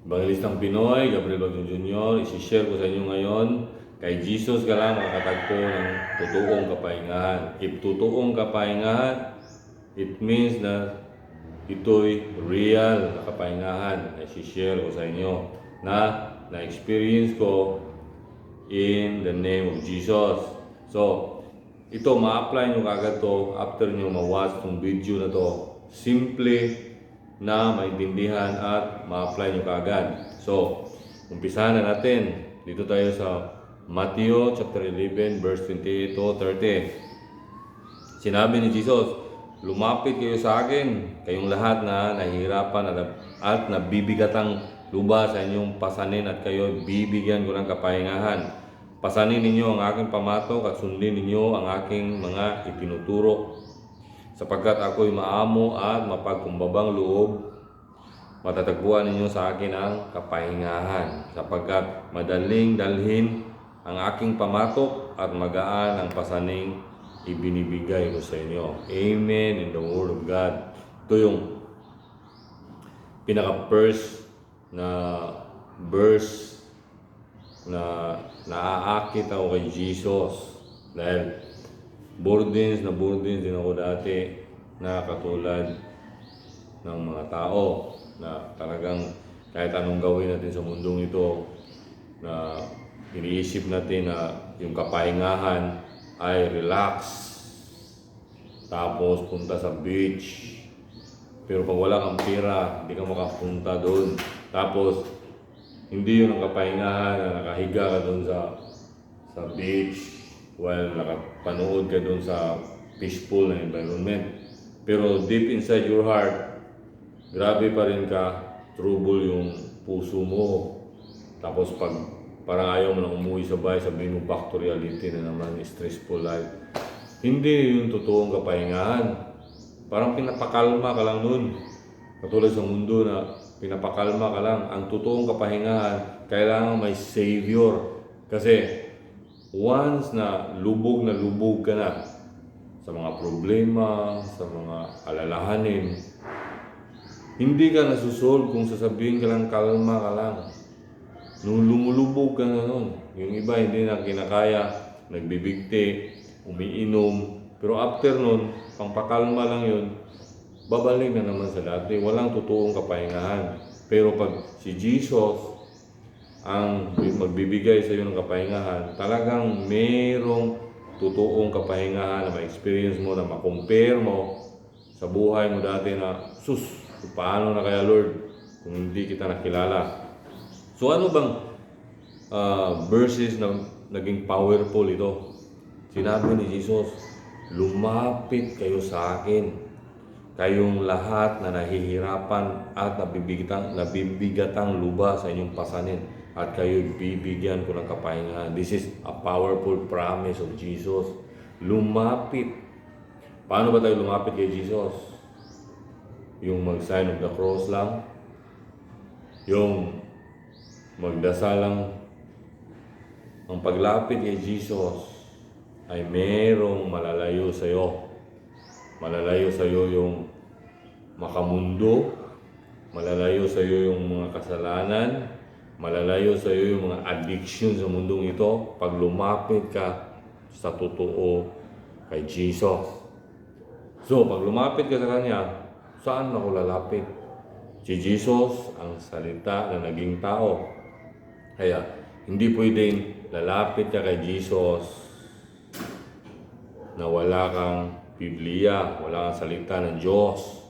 Evangelistang Pinoy, Gabriel Bagdon Jr., isi-share ko sa inyo ngayon, kay Jesus ka lang makakatagpo ng totoong kapahingahan. If totoong kapahingahan, it means na ito'y real na kapahingahan na isi-share ko sa inyo na experience ko in the name of Jesus. So, ito ma-apply nyo kagad to after nyo ma-watch tong video na to. Simple na maintindihan at ma-apply nyo kaagad. So, umpisahan na natin. Dito tayo sa Matthew chapter 11 verse 28 to 30. Sinabi ni Jesus, lumapit kayo sa akin, kayong lahat na nahihirapan at nabibigatang luba sa inyong pasanin at kayo bibigyan ko ng kapahingahan. Pasanin ninyo ang aking pamatok at sundin ninyo ang aking mga itinuturo. Sapagkat ako'y maamo at mapagkumbabang loob, matatagpuan ninyo sa akin ang kapahingahan. Sapagkat madaling dalhin ang aking pamatok at magaan ang pasaning ibinibigay ko sa inyo. Amen in the Word of God. Ito yung pinaka-first na verse na naaakit ako kay Jesus. Dahil burdens din ako dati na katulad ng mga tao na talagang kahit anong gawin natin sa mundong ito na iniisip natin na yung kapahingahan ay relax, tapos punta sa beach. Pero pag wala kang pera, hindi ka makapunta doon. Tapos hindi yun ang kapahingahan na nakahiga ka doon sa beach while nakapanood ka doon sa peaceful na environment. Pero deep inside your heart, grabe pa rin ka, trouble yung puso mo. Tapos pag parang ayaw mo na umuwi sa bahay, sabihin mo back to reality na naman, stressful life. Hindi yung totoong kapahingahan. Parang pinapakalma ka lang nun. Katulad sa mundo na pinapakalma ka lang. Ang totoong kapahingahan, kailangan may savior. Kasi once na lubog ka na sa mga problema, sa mga alalahanin, hindi ka nasusolve kung sasabihin ka lang kalma ka lang. Nung lumulubog ka na nun, yung iba hindi na kinakaya, nagbibigti, umiinom. Pero after nun, pangpakalma lang yun, babalik na naman sa dati. Walang totoong kapahingahan. Pero pag si Jesus ang magbibigay sa iyo ng kapahingahan, talagang merong totoong kapahingahan na ma-experience mo, na ma-compare mo sa buhay mo dati na, sus, paano na kaya Lord kung hindi kita nakilala? So ano bang verses na naging powerful ito? Sinabi ni Jesus, lumapit kayo sa akin, kayong lahat na nahihirapan at nabibigatang luba sa inyong pasanin, at kayo bibigyan ko ng kapahingahan. This is a powerful promise of Jesus. Lumapit. Paano ba tayo lumapit kay Jesus? Yung mag-sign of the cross lang? Yung magdasal lang? Ang paglapit kay Jesus ay merong malalayo sa iyo. Malalayo sa iyo yung makamundo, malalayo sa iyo yung mga kasalanan, malalayo sa iyo yung mga addiction sa mundong ito pag lumapit ka sa totoo kay Jesus. So, pag lumapit ka sa Kanya, saan ako lalapit? Si Jesus ang salita na naging tao. Kaya, hindi pwedeng lalapit ka kay Jesus na wala kang Biblia, wala kang salita ng Diyos.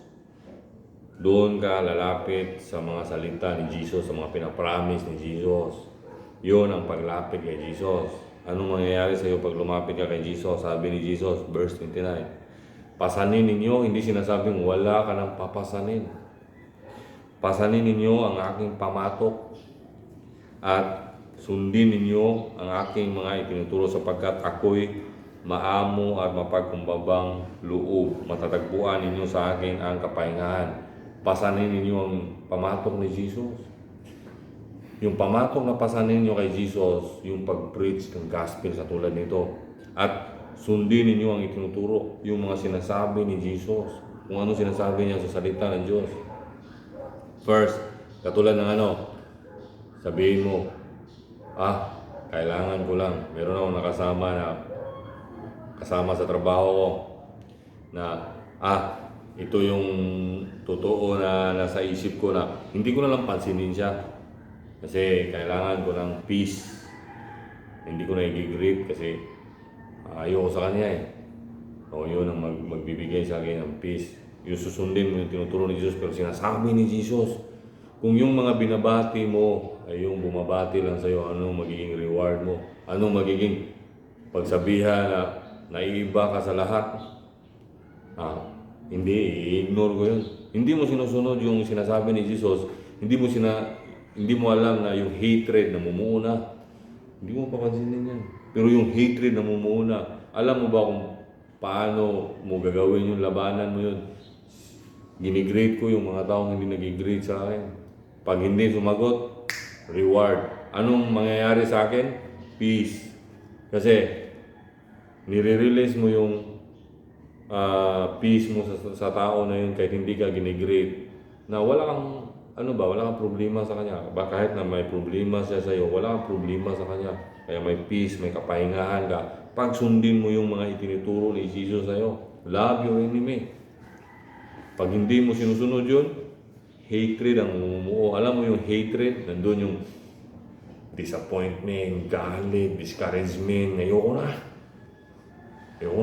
Doon ka lalapit sa mga salita ni Jesus, sa mga pinapromise ni Jesus. Yun ang paglapit kay Jesus. Anong mangyayari sa iyo pag lumapit ka kay Jesus? Sabi ni Jesus, verse 29, pasanin ninyo, hindi sinasabing wala ka nang papasanin. Pasanin ninyo ang aking pamatok at sundin ninyo ang aking mga itinuturo, sapagkat ako'y maamo at mapagkumbabang loob. Matatagpuan ninyo sa akin ang kapahingahan. Pasanin ninyo ang pamatok ni Jesus. Yung pamatok na pasanin ninyo kay Jesus, yung pag-preach ng gospel sa tulad nito. At sundin ninyo ang itinuturo, yung mga sinasabi ni Jesus. Kung ano sinasabi niya sa salita ng Diyos. First, katulad ng Sabihin mo, kailangan ko lang. Meron akong kasama sa trabaho ko na, ito yung totoo na nasa isip ko na hindi ko na lang pansinin siya. Kasi kailangan ko ng peace. Hindi ko na i-grip kasi ayoko sa kanya eh. O yun ang magbibigay sa akin ng peace. Yung susundin mo yung tinuturo ni Jesus, pero sinasabi ni Jesus, kung yung mga binabati mo ay yung bumabati lang sa'yo, anong magiging reward mo? Anong magiging pagsabihan na naiiba ka sa lahat? Hindi, i-ignore ko yun. Hindi mo sinusunod yung sinasabi ni Jesus, hindi mo alam na yung hatred na mumuuna. Hindi mo papansinin yan. Pero yung hatred na mumuuna, alam mo ba kung paano mo gagawin yung labanan mo yun? Ginigrade ko yung mga taong hindi nag-grade sa akin. Pag hindi sumagot, reward. Anong mangyayari sa akin? Peace. Kasi nire-release mo yung peace mo sa tao na yun kahit hindi ka ginigrade. Na wala kang wala kang problema sa kanya. Kahit na may problema siya sa'yo, wala kang problema sa kanya. Kaya may peace, may kapahingahan ka. Pag sundin mo yung mga itinuturo ni Jesus sa'yo, love your enemy. Pag hindi mo sinusunod yun, hatred ang mumumuo. Alam mo yung hatred, nandun yung disappointment, galit, discouragement. Ayoko na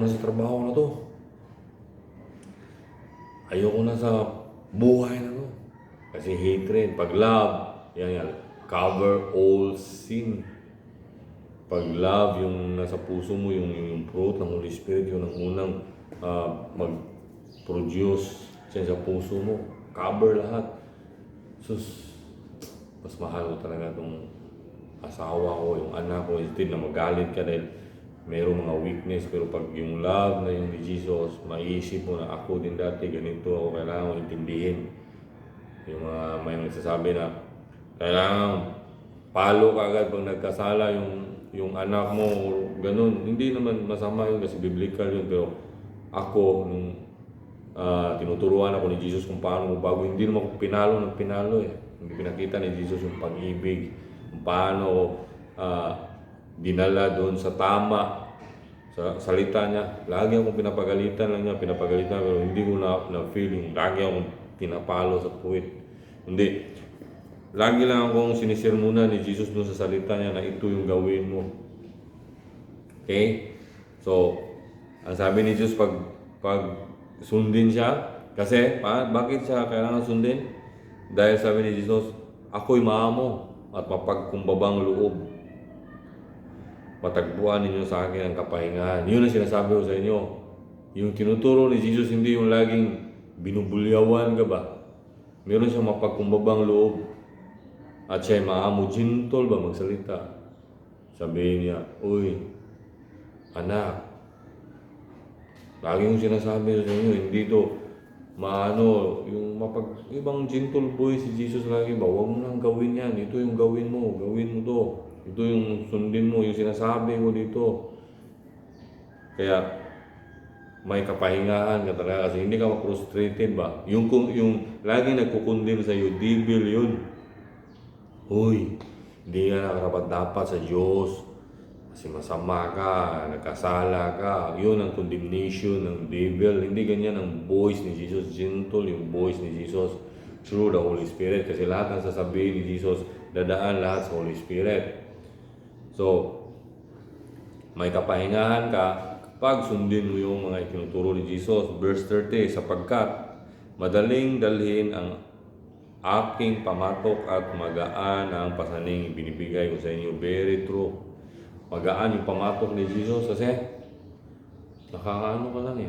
sa trabaho na to. Ayoko na sa buhay na to. Kasi hatred. Pag love, yan, cover all sin. Pag love, yung nasa puso mo, yung fruit ng Holy Spirit, yun ang unang mag-produce sa puso mo. Cover lahat. Sus, mas mahal ko talaga itong asawa ko, yung anak ko, instead na magalit ka dahil mayroong mga weakness. Pero pag yung love na yung ni Jesus, maiisip mo na ako din dati, ganito ako, kailangan ko intindihin. Yung may nagsasabi na kailangan palo ka agad pag nagkasala yung anak mo, ganun. Hindi naman masama yun kasi biblical yun. Pero ako, nung tinuturuan ako ni Jesus kung paano bago, hindi naman ako pinalo eh. Hindi pinakita ni Jesus yung pag-ibig, kung paano dinala doon sa tama sa salita niya. Lagi akong pinapagalitan pero hindi ko na feeling lagi akong pinapalo sa puwit. Hindi, lagi lang akong sinisirmuna ni Jesus doon sa salita niya na ito yung gawin mo. Okay? So, ang sabi ni Jesus, pag sundin siya, kasi bakit siya kailangan sundin? Dahil sabi ni Jesus, ako'y maamo at mapagkumbabang loob. Matagpuan ninyo sa akin ang kapahingahan. Yun ang sinasabi ko sa inyo. Yung tinuturo ni Jesus, hindi yung laging binubulyawan ka ba? Meron siyang mapagkumbabang loob. At siya'y maamo, gentle ba magsalita? Sabihin niya, uy, anak, lagi yung sinasabi sa inyo, hindi to yung ibang gentle boy si Jesus lagi ba, huwag mo nang gawin yan, ito yung gawin mo to, ito yung sundin mo, yung sinasabi ko dito. Kaya may kapahingahan ka talaga kasi hindi ka frustrated ba. Yung lagi nagkukundin sa iyo, devil yun. Uy, hindi ka nakarapat-dapat sa Diyos kasi masama ka, nagkasala ka. Yun ang condemnation ng devil. Hindi ganyan ang voice ni Jesus. Gentle yung voice ni Jesus through the Holy Spirit. Kasi lahat ng sasabihin ni Jesus, dadaan lahat sa Holy Spirit. So, may kapahingahan ka pag sundin mo yung mga itinuturo ni Jesus. Verse 30, sapagkat madaling dalhin ang aking pamatok at magaan ang pasaning binibigay ko sa inyo. Very true. Magaan yung pamatok ni Jesus kasi nakakaano ka lang eh.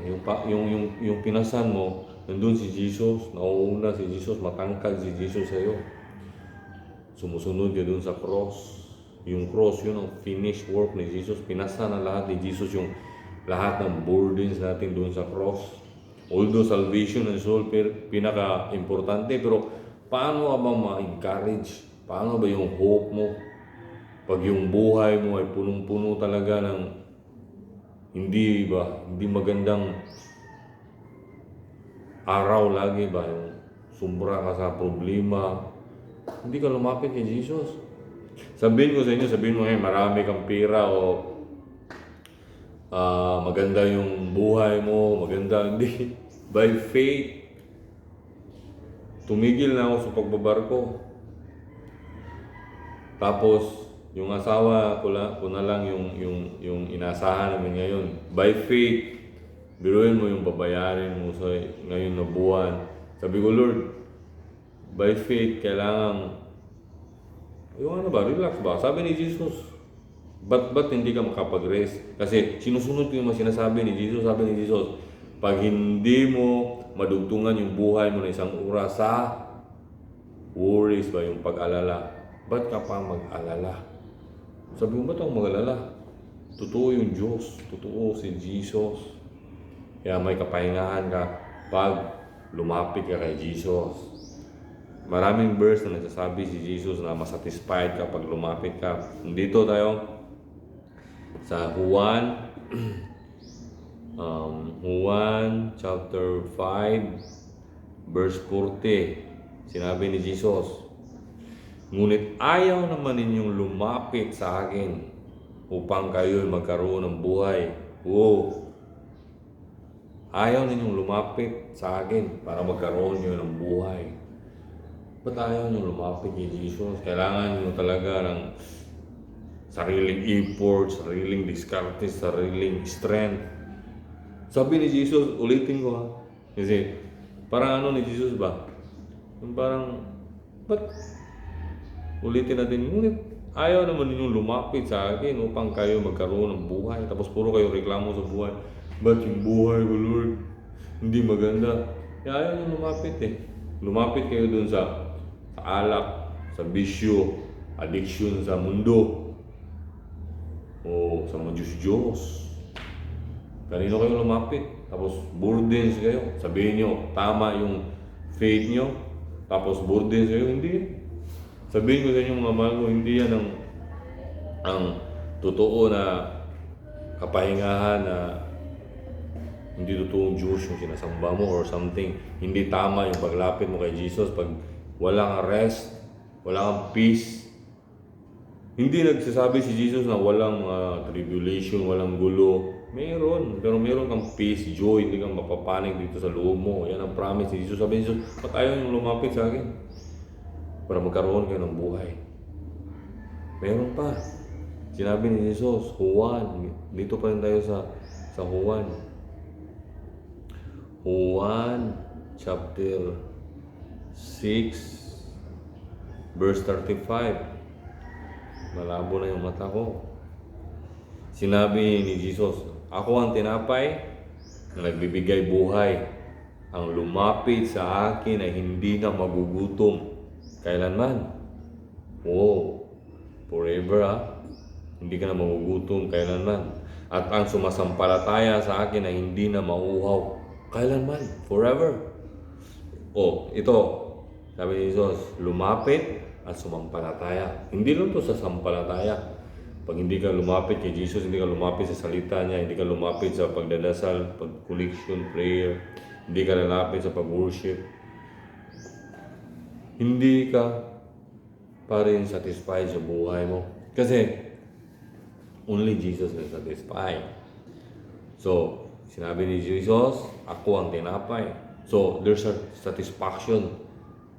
Yung pinasan mo, nandun si Jesus, nauuna si Jesus, matangkad si Jesus sa'yo. Sumusunod ka dun sa cross. Yung cross, yun ang finished work ni Jesus. Pinasa na lahat ni Jesus yung lahat ng burdens natin dun sa cross. Although salvation and soul, pinaka-importante, pero paano ka ba ma-encourage? Paano ba yung hope mo? Pag yung buhay mo ay punong-puno talaga ng hindi magandang araw lagi ba, yung sumbra ka sa problema, hindi ka lumapit kay Jesus. Sabihin ko sa inyo, sabihin mo marami kang pera o maganda yung buhay mo, maganda, hindi. By faith, tumigil na ako sa pagbabarko. Tapos, yung asawa ko na lang yung inasahan namin ngayon. By faith, biruin mo yung babayarin mo sa ngayon na buwan. Sabi ko, Lord, by faith, kailangan, yung ano ba, relax ba? Sabi ni Jesus, ba't hindi ka makapag-rest? Kasi sinusunod ko yung mga sinasabi ni Jesus. Sabi ni Jesus, pag hindi mo madugtungan yung buhay mo na isang oras sa worries ba, yung pag-alala, ba't ka pa mag-alala? Sabi mo, ba't ako mag-alala? Totoo yung Diyos, totoo si Jesus. Kaya may kapahingahan ka pag lumapit ka kay Jesus. Maraming verse na nagsasabi si Jesus na masatisfied ka pag lumapit ka. Dito tayo sa Juan chapter 5 verse 40. Sinabi ni Jesus, ngunit ayaw naman ninyong lumapit sa akin upang kayo'y magkaroon ng buhay. Ayaw ninyong lumapit sa akin para magkaroon nyo ng buhay. Ba't ayaw ninyong lumapit kay Jesus? Kailangan nyo talaga ng sariling effort, sariling diskarte, sariling strength. Sabi ni Jesus, ulitin ko ha. Kasi, parang ano ni Jesus ba? Parang, ba't ulitin natin, ngunit ayaw naman ninyong lumapit sa akin upang kayo magkaroon ng buhay. Tapos puro kayo reklamo sa buhay. Ba't yung buhay ko, Lord, hindi maganda? Kaya ayaw ninyong lumapit eh. Lumapit kayo dun sa alak, sa bisyo, addiction sa mundo, o sa mga Diyos. Kanino kayo lumapit? Tapos burdens kayo. Sabihin nyo, tama yung faith nyo. Tapos burdens kayo, hindi. Sabihin ko sa inyo mga mahal ko, hindi yan ang totoo na kapahingahan na hindi totoong Diyos yung sinasamba mo or something. Hindi tama yung paglapit mo kay Jesus pag walang rest, walang peace. Hindi nagsasabi si Jesus na walang tribulation, walang gulo. Meron, pero meron kang peace, joy, hindi kang mapapanig dito sa loob mo. Yan ang promise ni Jesus. Sabi ni Jesus, ba't ayaw niyong lumapit sa akin? Para magkaroon kayo ng buhay. Meron pa. Sinabi ni Jesus, Juan, dito pa rin tayo sa Juan. Juan chapter 6 verse 35. Malabo na yung mata ko. Sinabi ni Jesus, ako ang tinapay na nagbibigay buhay. Ang lumapit sa akin ay hindi na magugutom kailanman. Forever Hindi ka na magugutom kailanman. At ang sumasampalataya sa akin ay hindi na mauuhaw kailanman. Forever. Ito, sabi ni Jesus, lumapit at sumampalataya. Hindi lang to sa sampalataya. Pag hindi ka lumapit kay Jesus, hindi ka lumapit sa salita niya, hindi ka lumapit sa pagdadasal, pag-connection, prayer, hindi ka lalapit sa pag-worship, hindi ka pa rin satisfied sa buhay mo. Kasi, only Jesus will satisfy. So, sinabi ni Jesus, ako ang tinapay. So, there's a satisfaction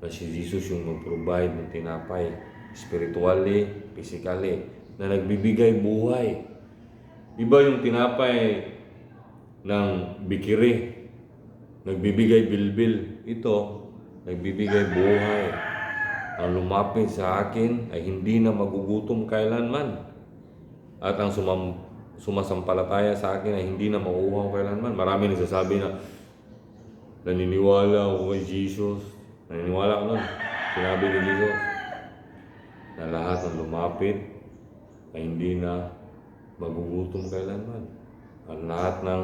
na si Jesus yung mag-provide ng tinapay spiritually, physically, na nagbibigay buhay. Iba yung tinapay ng bikiri, nagbibigay bilbil. Ito, nagbibigay buhay. Ang lumapit sa akin ay hindi na magugutom kailanman. At ang sumasampalataya sa akin ay hindi na mauuhaw kailanman. Marami nagsasabi na naniniwala ako kay Jesus. Naniniwala ko nun. Sinabi ni Jesus na lahat ng lumapit ay hindi na magugutom kailanman. Ang lahat ng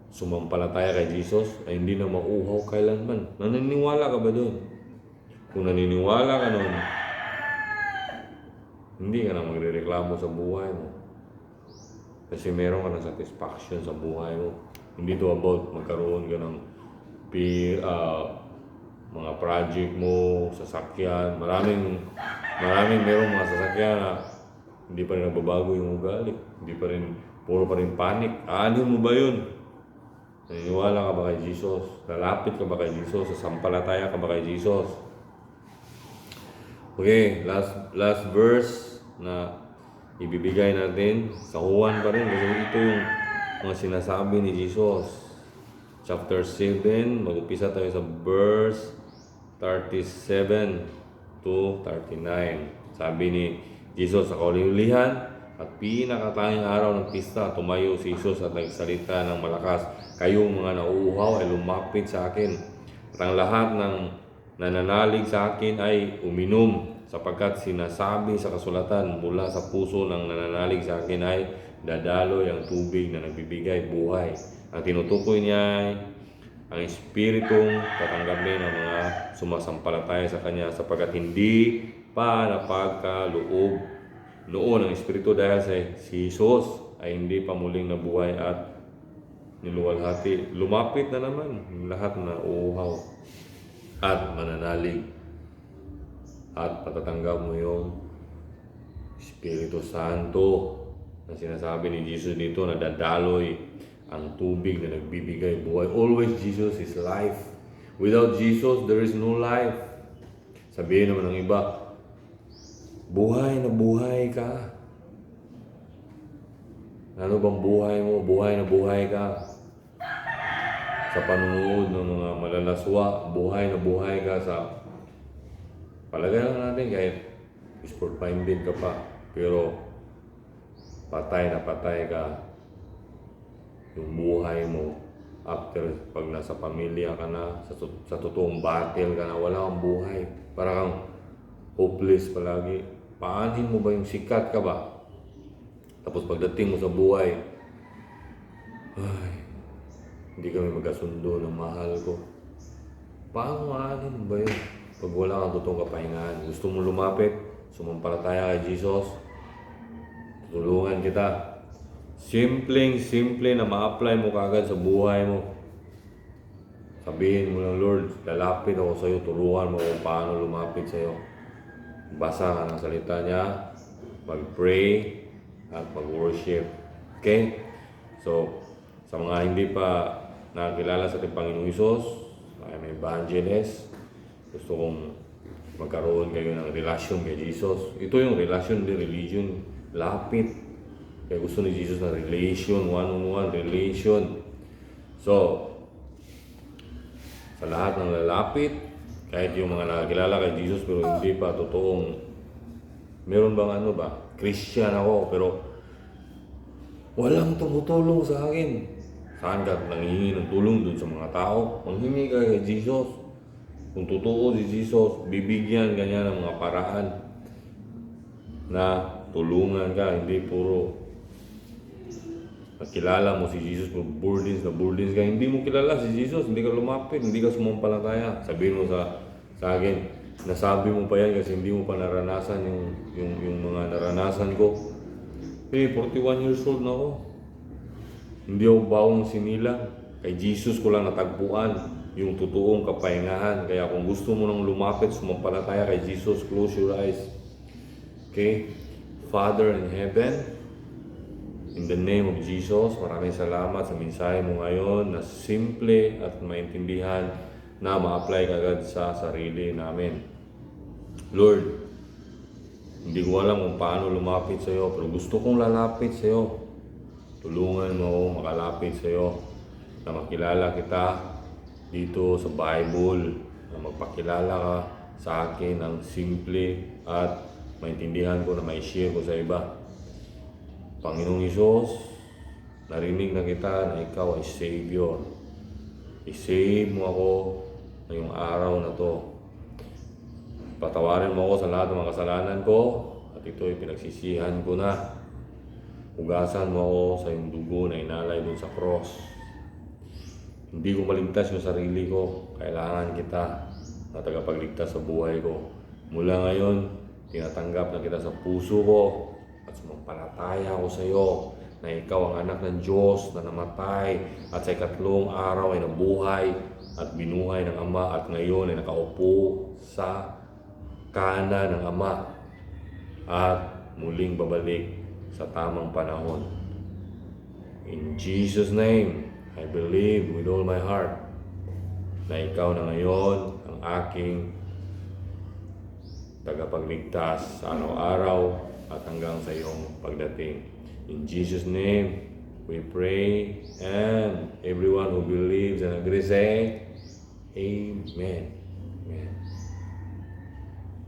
sumampalataya kay Jesus ay hindi na mauuhaw kailanman. Naniniwala ka ba doon? Kung naniniwala ka nun, hindi ka na magrereklamo sa buhay mo. Kasi meron ka ng satisfaction sa buhay mo. Hindi to about magkaroon ka ng mga project mo, sasakyan. Maraming Maraming merong mga sasakyan na hindi pa rin nagbabago yung ugali. Hindi pa rin, puro pa rin panic. Aanin mo ba yun? Naniniwala ka ba kay Jesus? Lalapit ka ba kay Jesus? Sasampalataya ka ba kay Jesus? Okay, last verse na ibibigay natin sa Juan pa rin. Kasi ito yung mga sinasabi ni Jesus. Chapter 7, mag-upisa tayo sa verse 37 to 39. Sabi ni Jesus sa kauliulihan at pinakatanging araw ng pista, tumayo si Jesus at nagsalita ng malakas, kayong mga nauuhaw ay lumapit sa akin. At ang lahat ng nananalig sa akin ay uminom, sapagkat sinasabi sa kasulatan, mula sa puso ng nananalig sa akin ay dadaloy ang tubig na nagbibigay buhay. Ang tinutukoy niya ay ang Espiritong tatanggapin ng mga sumasampalataya sa Kanya, sapagkat hindi pa napagkaloob noon ang Espiritu dahil si Jesus ay hindi pa muling nabuhay at niluwalhati. Lumapit na naman lahat na uuhaw at mananalig at patatanggap mo yung Espiritu Santo na sinasabi ni Jesus dito na dadaloy ang tubig na nagbibigay buhay. Always Jesus is life. Without Jesus, there is no life. Sabihin naman ng iba, buhay na buhay ka. Ano bang buhay mo? Buhay na buhay ka. Sa panunood ng mga malalaswa, buhay na buhay ka sa... Palagay lang natin kahit sport-minded ka pa, pero patay na patay ka. Yung buhay mo after pag nasa pamilya ka na, sa totoong battle ka na, wala kang buhay. Para kang hopeless palagi. Paanin mo ba yung sikat ka ba? Tapos pagdating mo sa buhay, ay, hindi kami magkasundo ng mahal ko. Paano aanin mo ba yun? Pag wala kang totoong kapahingahan, gusto mo lumapit, sumampalataya kay Jesus, tutulungan kita. Simple na ma-apply mo kagad sa buhay mo. Sabihin mo lang, Lord, lalapit ako sa iyo, turuan mo kung paano lumapit sa iyo. Basa ka ng salita niya, mag-pray, at mag-worship. Okay? So, sa mga hindi pa nakakilala sa ating Panginoong Hesus, I'm evangelist, gusto kong magkaroon kayo ng relasyon kay Jesus. Ito yung relasyon, hindi religion. Lapit. Kaya gusto ni Jesus na relation, one-on-one relation. So, sa lahat ng lalapit, kahit yung mga nakakilala kay Jesus pero hindi pa totoong, meron bang ano ba? Christian ako pero walang tumutulong sa akin. Saan ka nanghihingi ng tulong dun sa mga tao? Manghingi ka kay Jesus. Kung totoo si Jesus, bibigyan ka niya ng mga paraan na tulungan ka, hindi puro nakilala mo si Jesus pero burdens ka. Hindi mo kilala si Jesus, hindi ka lumapit, hindi ka sumampalataya. Sabihin mo sa akin, nasabi mo pa yan kasi hindi mo pa naranasan yung mga naranasan ko. 41 years old na ako. Hindi ako bawang sinilang. Kay Jesus ko lang natagpuan yung totoong kapahingahan. Kaya kung gusto mo nang lumapit, sumampalataya kay Jesus, close your eyes. Okay? Father in heaven, in the name of Jesus, maraming salamat sa mensahe mo ngayon na simple at maintindihan na ma-apply kagad sa sarili namin. Lord, hindi ko alam kung paano lumapit sa iyo, pero gusto kong lalapit sa iyo. Tulungan mo ako makalapit sa iyo, na makilala kita dito sa Bible, na magpakilala ka sa akin ng simple at maintindihan ko na mai-share ko sa iba. Panginoong Hesus, narinig na kita na ikaw ay Savior. I-save mo ako ngayong araw na to. Patawarin mo ako sa lahat ng mga kasalanan ko at ito'y pinagsisihan ko na. Hugasan mo ako sa iyong dugo na inalay doon sa cross. Hindi ko maligtas yung sarili ko. Kailangan kita na tagapagligtas sa buhay ko. Mula ngayon, tinatanggap na kita sa puso ko at sumampalataya ako sa iyo na ikaw ang anak ng Diyos na namatay at sa ikatlong araw ay nabuhay at binuhay ng Ama at ngayon ay nakaupo sa kanan ng Ama. at muling babalik sa tamang panahon. In Jesus' name, I believe with all my heart na ikaw na ngayon ang aking tagapagligtas sa araw-araw at hanggang sa iyong pagdating. In Jesus' name, we pray, and everyone who believes and agrees say, Amen. Amen.